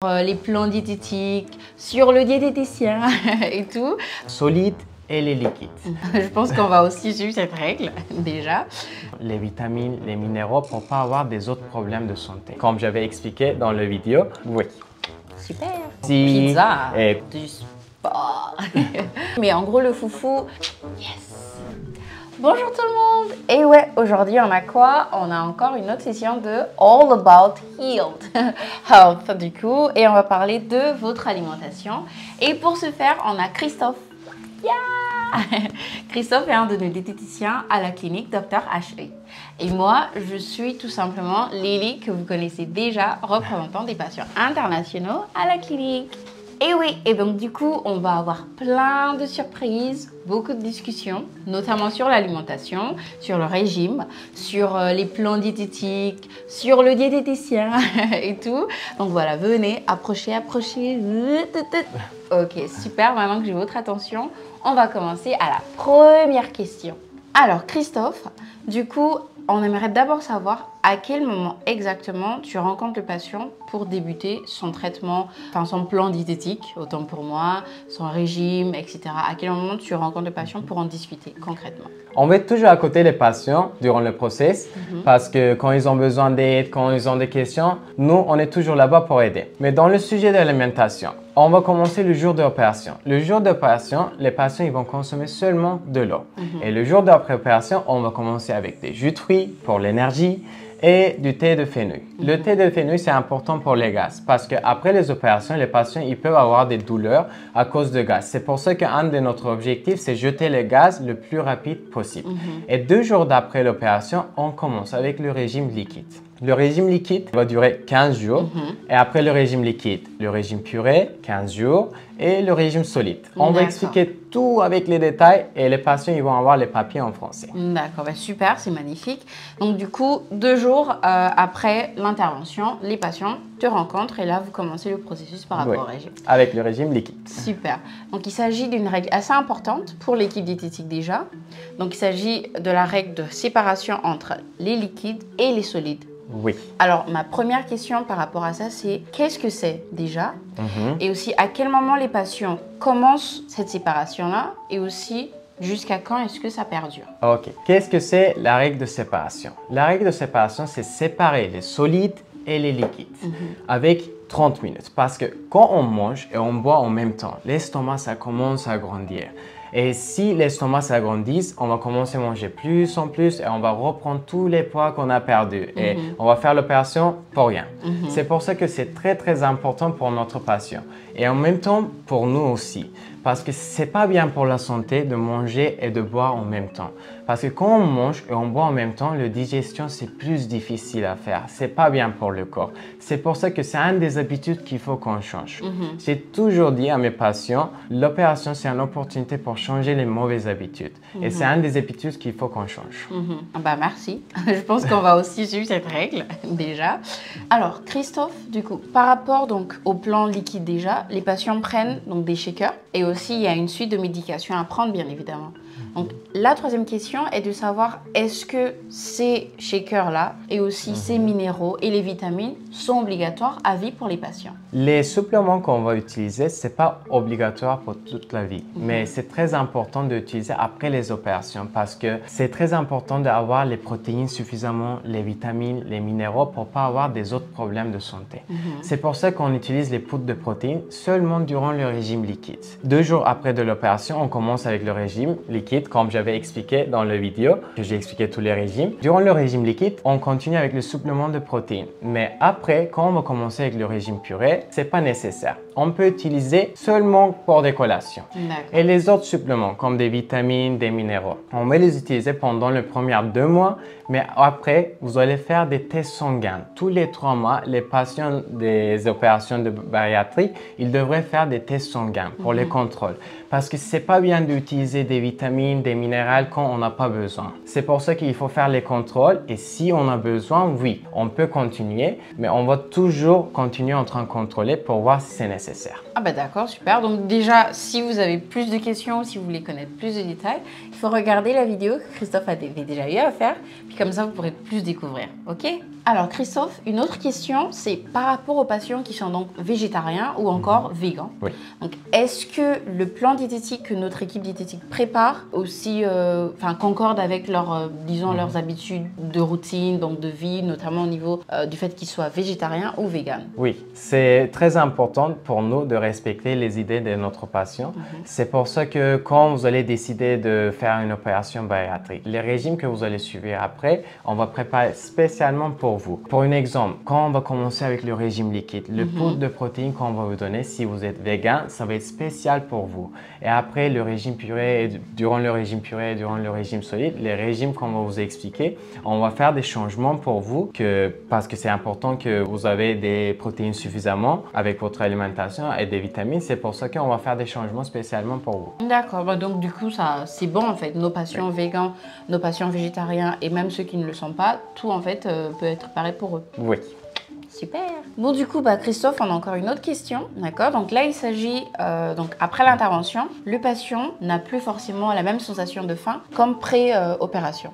Les plans diététiques, sur le diététicien et tout. Solide et les liquides. Je pense qu'on va aussi suivre cette règle, déjà. Les vitamines, les minéraux pour ne pas avoir des autres problèmes de santé. Comme j'avais expliqué dans la vidéo, oui. Super. Si, Pizza, et du sport. Mais en gros, le foufou, yes. Bonjour tout le monde. Et ouais, aujourd'hui on a quoi? On a encore une autre session de All About Healed Health du coup, et on va parler de votre alimentation. Et pour ce faire, on a Christophe. Yeah. Christophe est un de nos diététiciens à la clinique Dr Ashley. Et moi, je suis tout simplement Lily, que vous connaissez déjà, représentant des patients internationaux à la clinique. Et oui, et donc du coup, on va avoir plein de surprises, beaucoup de discussions, notamment sur l'alimentation, sur le régime, sur les plans diététiques, sur le diététicien et tout. Donc voilà, venez, approchez. Ok, super, maintenant que j'ai votre attention, on va commencer à la première question. Alors Christophe, du coup, on aimerait d'abord savoir à quel moment exactement tu rencontres le patient pour débuter son traitement, enfin son plan diététique, autant pour moi, son régime, etc. À quel moment tu rencontres le patient pour en discuter concrètement? on va être toujours à côté des patients durant le process parce que quand ils ont besoin d'aide, quand ils ont des questions, nous, on est toujours là-bas pour aider. Mais dans le sujet de l'alimentation, on va commencer le jour de l'opération. Le jour de l'opération, les patients ils vont consommer seulement de l'eau. Et le jour d'après l'opération, on va commencer avec des jus de fruits pour l'énergie et du thé de fenouil. Le thé de fenouil, c'est important pour les gaz parce qu'après les opérations, les patients ils peuvent avoir des douleurs à cause de gaz. C'est pour ça qu'un de notre objectifs, c'est jeter le gaz le plus rapide possible. Et 2 jours d'après l'opération, on commence avec le régime liquide. Le régime liquide va durer 15 jours et après le régime liquide, le régime purée, 15 jours et le régime solide. On va expliquer tout avec les détails et les patients ils vont avoir les papiers en français. D'accord, bah super, c'est magnifique. Donc du coup, 2 jours après l'intervention, les patients te rencontrent et là, vous commencez le processus par rapport au régime. Avec le régime liquide. Super. Donc il s'agit d'une règle assez importante pour l'équipe diététique déjà. Donc il s'agit de la règle de séparation entre les liquides et les solides. Oui. Alors, ma première question par rapport à ça, c'est qu'est-ce que c'est déjà? Et aussi, à quel moment les patients commencent cette séparation-là? Et aussi, jusqu'à quand est-ce que ça perdure? Ok. Qu'est-ce que c'est la règle de séparation? La règle de séparation, c'est séparer les solides et les liquides avec 30 minutes. Parce que quand on mange et on boit en même temps, l'estomac, ça commence à grandir. Et si l'estomac s'agrandit, on va commencer à manger plus en plus et on va reprendre tous les poids qu'on a perdus. Et on va faire l'opération pour rien. C'est pour ça que c'est très important pour notre patient. Et en même temps, pour nous aussi. Parce que ce n'est pas bien pour la santé de manger et de boire en même temps. Parce que quand on mange et on boit en même temps, la digestion, c'est plus difficile à faire. Ce n'est pas bien pour le corps. C'est pour ça que c'est une des habitudes qu'il faut qu'on change. J'ai toujours dit à mes patients, l'opération, c'est une opportunité pour changer les mauvaises habitudes. Et c'est une des habitudes qu'il faut qu'on change. Bah merci. Je pense qu'on va aussi suivre cette règle déjà. Alors, Christophe, du coup, par rapport donc au plan liquide déjà, les patients prennent donc des shakers et aussi il y a une suite de médications à prendre bien évidemment. Donc la troisième question est de savoir est-ce que ces shakers-là et aussi ces minéraux et les vitamines sont obligatoires à vie pour les patients? Les suppléments qu'on va utiliser, ce n'est pas obligatoire pour toute la vie, mais c'est très important d'utiliser après les opérations parce que c'est très important d'avoir les protéines suffisamment, les vitamines, les minéraux pour ne pas avoir des autres problèmes de santé. C'est pour ça qu'on utilise les poudres de protéines seulement durant le régime liquide. 2 jours après de l'opération, on commence avec le régime liquide, comme j'avais expliqué dans la vidéo, que j'ai expliqué tous les régimes. Durant le régime liquide, on continue avec le supplément de protéines. Mais après, quand on va commencer avec le régime purée, c'est pas nécessaire. On peut utiliser seulement pour des collations. Et les autres suppléments, comme des vitamines, des minéraux, on va les utiliser pendant les premiers 2 mois, mais après, vous allez faire des tests sanguins. Tous les 3 mois, les patients des opérations de bariatrie, ils devraient faire des tests sanguins pour les contrôles. Parce que c'est pas bien d'utiliser des vitamines protéines, des minéraux quand on n'a pas besoin. C'est pour ça qu'il faut faire les contrôles et si on a besoin, oui, on peut continuer, mais on va toujours continuer en train de contrôler pour voir si c'est nécessaire. Ah bah d'accord, super. Donc déjà, si vous avez plus de questions, si vous voulez connaître plus de détails, il faut regarder la vidéo que Christophe avait déjà eu à faire, puis comme ça, vous pourrez plus découvrir, ok? Alors Christophe, une autre question, c'est par rapport aux patients qui sont donc végétariens ou encore végans. Oui. Donc est-ce que le plan diététique que notre équipe diététique prépare aussi concorde avec disons, leurs habitudes de routine, donc de vie, notamment au niveau du fait qu'ils soient végétariens ou véganes? Oui, c'est très important pour nous de respecter les idées de notre patient. C'est pour ça que quand vous allez décider de faire une opération bariatrique, les régimes que vous allez suivre après, on va préparer spécialement pour vous. Pour un exemple, quand on va commencer avec le régime liquide, le poudre de protéines qu'on va vous donner, si vous êtes végan, ça va être spécial pour vous. Et après, le régime purée, durant le régime purée, durant le régime solide, les régimes qu'on va vous expliquer, on va faire des changements pour vous parce que c'est important que vous avez des protéines suffisamment avec votre alimentation et des vitamines. C'est pour ça qu'on va faire des changements spécialement pour vous. D'accord, bah donc du coup, ça c'est bon en fait. Nos patients végans, nos patients végétariens et même ceux qui ne le sont pas, tout en fait peut être pareil pour eux. Oui. Super. Bon, du coup, Christophe, on a encore une autre question. D'accord. Donc là, il s'agit, donc après l'intervention, le patient n'a plus forcément la même sensation de faim comme pré-opération.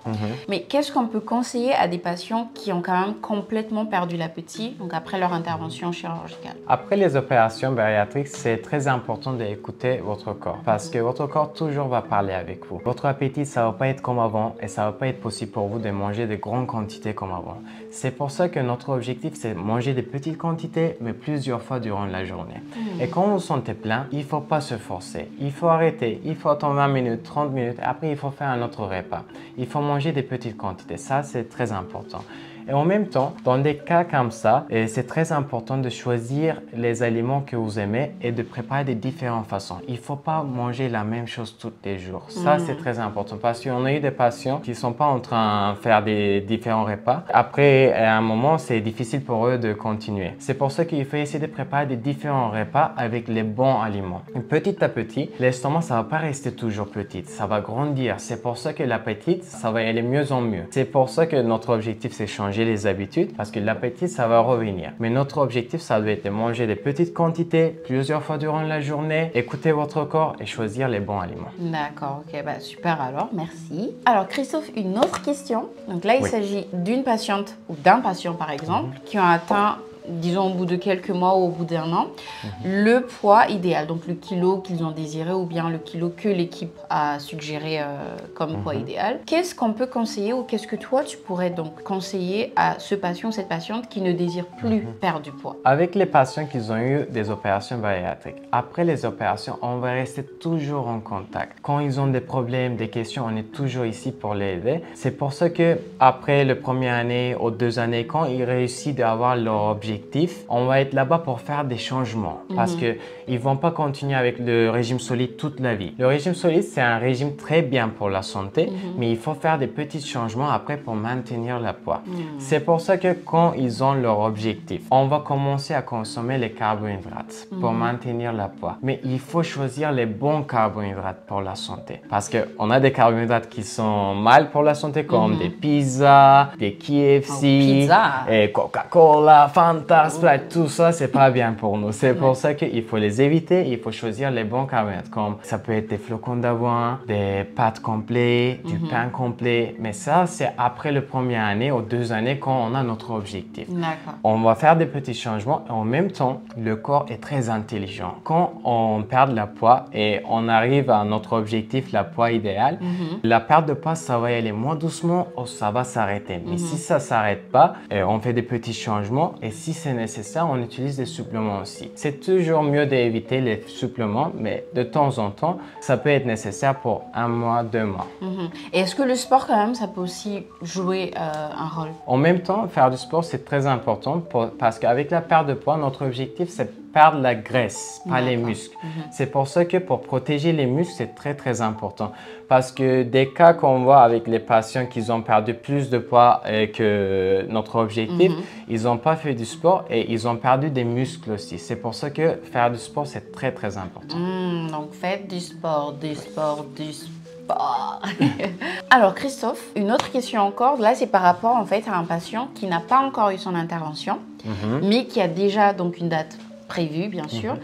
Mais qu'est-ce qu'on peut conseiller à des patients qui ont quand même complètement perdu l'appétit, donc après leur intervention chirurgicale? Après les opérations bariatriques, c'est très important d'écouter votre corps parce que votre corps toujours va parler avec vous. Votre appétit, ça va pas être comme avant et ça va pas être possible pour vous de manger de grandes quantités comme avant. C'est pour ça que notre objectif, c'est manger des petites quantités, mais plusieurs fois durant la journée. Et quand vous vous sentez plein, il ne faut pas se forcer. Il faut arrêter. Il faut attendre 20 minutes, 30 minutes. Après, il faut faire un autre repas. Il faut manger des petites quantités. Ça, c'est très important. Et en même temps, dans des cas comme ça, c'est très important de choisir les aliments que vous aimez et de préparer de différentes façons. Il ne faut pas manger la même chose tous les jours. Ça, c'est très important parce qu'on a eu des patients qui ne sont pas en train de faire des différents repas. Après, à un moment, c'est difficile pour eux de continuer. C'est pour ça qu'il faut essayer de préparer des différents repas avec les bons aliments. Et petit à petit, l'estomac, ça ne va pas rester toujours petit. Ça va grandir. C'est pour ça que l'appétit, ça va aller mieux en mieux. C'est pour ça que notre objectif, c'est changer les habitudes parce que l'appétit, ça va revenir. Mais notre objectif, ça doit être de manger des petites quantités plusieurs fois durant la journée, écouter votre corps et choisir les bons aliments. D'accord, ok, super alors, merci. Alors Christophe, une autre question. Donc là, il s'agit d'une patiente ou d'un patient par exemple qui ont atteint, disons au bout de quelques mois ou au bout d'un an, le poids idéal, donc le kilo qu'ils ont désiré ou bien le kilo que l'équipe a suggéré comme poids idéal. Qu'est-ce qu'on peut conseiller ou qu'est-ce que toi tu pourrais donc conseiller à ce patient ou cette patiente qui ne désire plus perdre du poids? Avec les patients qui ont eu des opérations bariatriques, après les opérations, on va rester toujours en contact. Quand ils ont des problèmes, des questions, on est toujours ici pour les aider. C'est pour ça que après la première année ou 2 années, quand ils réussissent à avoir leur objectif, on va être là-bas pour faire des changements parce qu'ils ne vont pas continuer avec le régime solide toute la vie. Le régime solide, c'est un régime très bien pour la santé, mais il faut faire des petits changements après pour maintenir le poids. C'est pour ça que quand ils ont leur objectif, on va commencer à consommer les carbohydrates pour maintenir le poids. Mais il faut choisir les bons carbohydrates pour la santé parce qu'on a des carbohydrates qui sont mal pour la santé comme des pizzas, des KFC, et Coca-Cola, Fanta, Sprite, tout ça, c'est pas bien pour nous. C'est pour ça qu'il faut les éviter. Il faut choisir les bons carbohydrates, comme ça peut être des flocons d'avoine, des pâtes complètes, du pain complet. Mais ça, c'est après la première année ou 2 années quand on a notre objectif. On va faire des petits changements et en même temps, le corps est très intelligent. Quand on perd le poids et on arrive à notre objectif, le poids idéal, la perte de poids, ça va y aller moins doucement ou ça va s'arrêter. Mais si ça ne s'arrête pas, on fait des petits changements et si c'est nécessaire, on utilise des suppléments aussi. C'est toujours mieux d'éviter les suppléments, mais de temps en temps, ça peut être nécessaire pour 1 mois, 2 mois. Et est-ce que le sport, quand même, ça peut aussi jouer un rôle? En même temps, faire du sport, c'est très important parce qu'avec la perte de poids, notre objectif, c'est perdre la graisse, pas les muscles. C'est pour ça que pour protéger les muscles, c'est très, très important. Parce que des cas qu'on voit avec les patients qui ont perdu plus de poids que notre objectif, ils n'ont pas fait du sport et ils ont perdu des muscles aussi. C'est pour ça que faire du sport, c'est très, très important. Donc, faites du sport, du sport, du sport. fort. Alors Christophe, une autre question encore, là c'est par rapport en fait à un patient qui n'a pas encore eu son intervention, mais qui a déjà donc une date prévue bien sûr.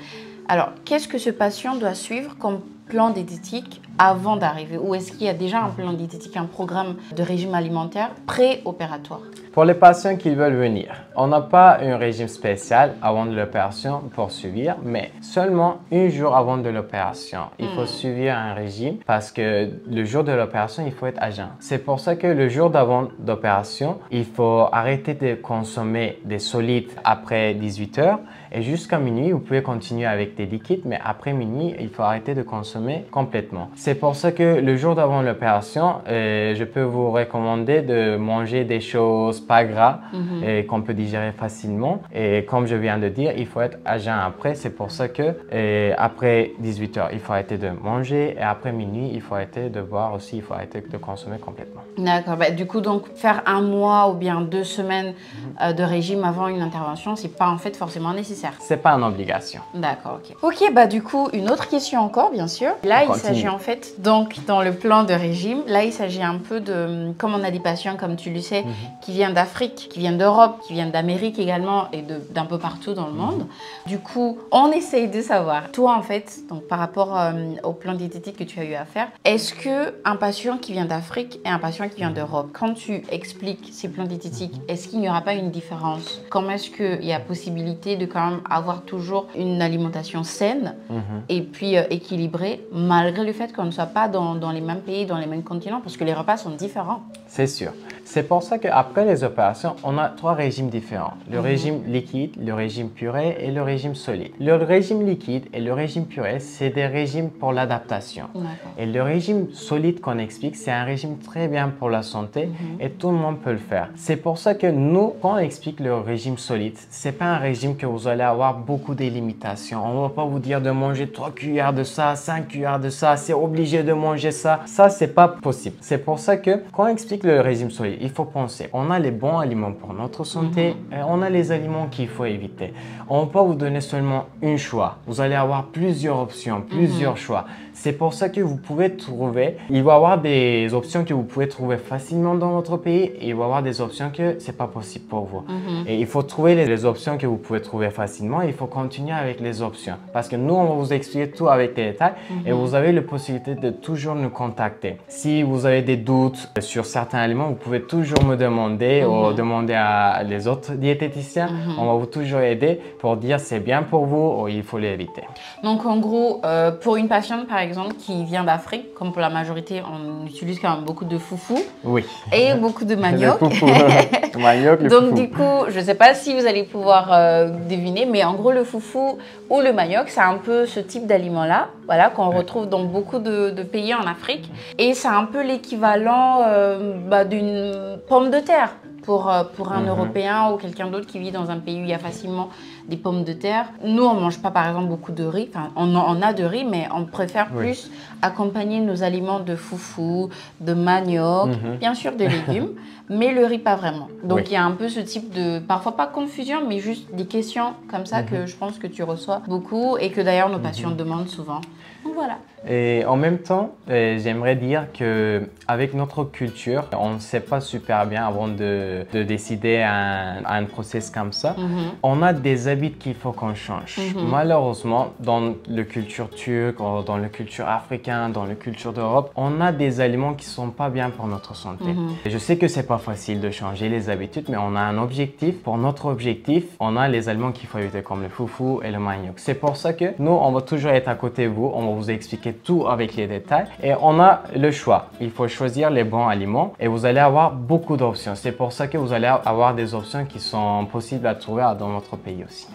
Alors qu'est-ce que ce patient doit suivre comme plan diététique avant d'arriver? Ou est-ce qu'il y a déjà un plan diététique, un programme de régime alimentaire pré-opératoire? Pour les patients qui veulent venir, on n'a pas un régime spécial avant de l'opération pour suivre, mais seulement un jour avant de l'opération, il faut suivre un régime parce que le jour de l'opération, il faut être à jeun. C'est pour ça que le jour d'avant d'opération, il faut arrêter de consommer des solides après 18 heures et jusqu'à minuit, vous pouvez continuer avec des liquides, mais après minuit, il faut arrêter de consommer complètement. C'est pour ça que le jour d'avant l'opération, je peux vous recommander de manger des choses pas gras et qu'on peut digérer facilement. Et comme je viens de dire, il faut être à jeun après. C'est pour ça que après 18 heures, il faut arrêter de manger et après minuit, il faut arrêter de boire aussi, il faut arrêter de consommer complètement. D'accord. Bah, du coup, donc faire un mois ou bien 2 semaines de régime avant une intervention, c'est pas en fait forcément nécessaire. C'est pas une obligation. D'accord, ok. Ok, bah du coup, une autre question encore, bien sûr. Là, il s'agit en fait, donc dans le plan de régime, là, il s'agit un peu de, comme on a des patients, comme tu le sais, qui viennent d'Afrique, qui viennent d'Europe, qui viennent d'Amérique également et d'un peu partout dans le monde. Du coup, on essaye de savoir, toi en fait, donc par rapport au plan diététique que tu as eu à faire, est-ce que un patient qui vient d'Afrique et un patient qui vient d'Europe, quand tu expliques ces plans diététiques, est-ce qu'il n'y aura pas une différence? Comment est-ce qu'il y a possibilité de quand même avoir toujours une alimentation saine et puis équilibrée, malgré le fait qu'on ne soit pas dans les mêmes pays, dans les mêmes continents, parce que les repas sont différents? C'est sûr. C'est pour ça qu'après les opérations, on a 3 régimes différents. Le régime liquide, le régime purée et le régime solide. Le régime liquide et le régime purée, c'est des régimes pour l'adaptation. Et le régime solide qu'on explique, c'est un régime très bien pour la santé et tout le monde peut le faire. C'est pour ça que nous, quand on explique le régime solide, c'est pas un régime que vous allez avoir beaucoup de limitations. On ne va pas vous dire de manger 3 cuillères de ça, 5 cuillères de ça, c'est obligé de manger ça. Ça, c'est pas possible. C'est pour ça que quand on explique le régime solide, il faut penser, on a les bons aliments pour notre santé et on a les aliments qu'il faut éviter. On ne va pas vous donner seulement un choix. Vous allez avoir plusieurs options, plusieurs choix. C'est pour ça que vous pouvez trouver, il va y avoir des options que vous pouvez trouver facilement dans votre pays et il va y avoir des options que c'est pas possible pour vous. Et il faut trouver les options que vous pouvez trouver facilement et il faut continuer avec les options. Parce que nous, on va vous expliquer tout avec les détails et vous avez la possibilité de toujours nous contacter. Si vous avez des doutes sur certains aliments, vous pouvez toujours me demander ou demander à les autres diététiciens. On va vous toujours aider pour dire c'est bien pour vous ou il faut l'éviter. Donc en gros, pour une patiente par exemple qui vient d'Afrique, comme pour la majorité, on utilise quand même beaucoup de foufou et beaucoup de manioc. Donc du coup, je ne sais pas si vous allez pouvoir deviner, mais en gros le foufou ou le manioc, c'est un peu ce type d'aliment-là, voilà, qu'on retrouve dans beaucoup de pays en Afrique. Et c'est un peu l'équivalent d'une pomme de terre pour un Européen ou quelqu'un d'autre qui vit dans un pays où il y a facilement des pommes de terre. Nous, on ne mange pas par exemple beaucoup de riz, enfin on a de riz, mais on préfère plus accompagner nos aliments de foufou, de manioc, bien sûr de légumes, mais le riz pas vraiment. Donc il y a un peu ce type de, parfois pas confusion, mais juste des questions comme ça que je pense que tu reçois beaucoup et que d'ailleurs nos patients demandent souvent. Donc voilà. Et en même temps, j'aimerais dire qu'avec notre culture, on ne sait pas super bien avant de décider un process comme ça. On a des habitudes qu'il faut qu'on change. Malheureusement, dans la culture turque, dans la culture africaine, dans la culture d'Europe, on a des aliments qui ne sont pas bien pour notre santé. Et je sais que ce n'est pas facile de changer les habitudes, mais on a un objectif. Pour notre objectif, on a les aliments qu'il faut éviter comme le foufou et le manioc. C'est pour ça que nous, on va toujours être à côté de vous. On va vous expliquer tout avec les détails et on a le choix. Il faut choisir les bons aliments et vous allez avoir beaucoup d'options. C'est pour ça que vous allez avoir des options qui sont possibles à trouver dans notre pays aussi.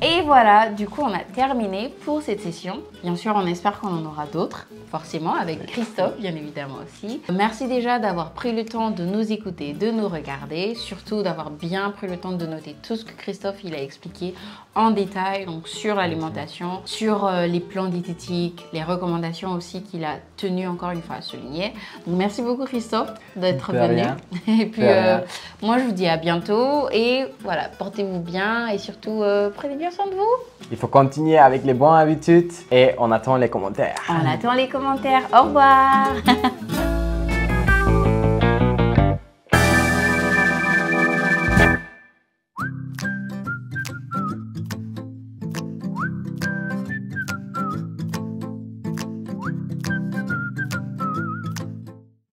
Et voilà, du coup, on a terminé pour cette session. Bien sûr, on espère qu'on en aura d'autres, forcément, avec Christophe, bien évidemment aussi. Merci déjà d'avoir pris le temps de nous écouter, de nous regarder, surtout d'avoir bien pris le temps de noter tout ce que Christophe il a expliqué en détail, donc sur l'alimentation, sur les plans diététiques, les recommandations aussi qu'il a tenu encore une fois à souligner. Donc, merci beaucoup Christophe d'être venu. Et puis, moi, je vous dis à bientôt et voilà, portez-vous bien et surtout, prenez bien soin de vous. Il faut continuer avec les bonnes habitudes et on attend les commentaires. On attend les commentaires. Au revoir.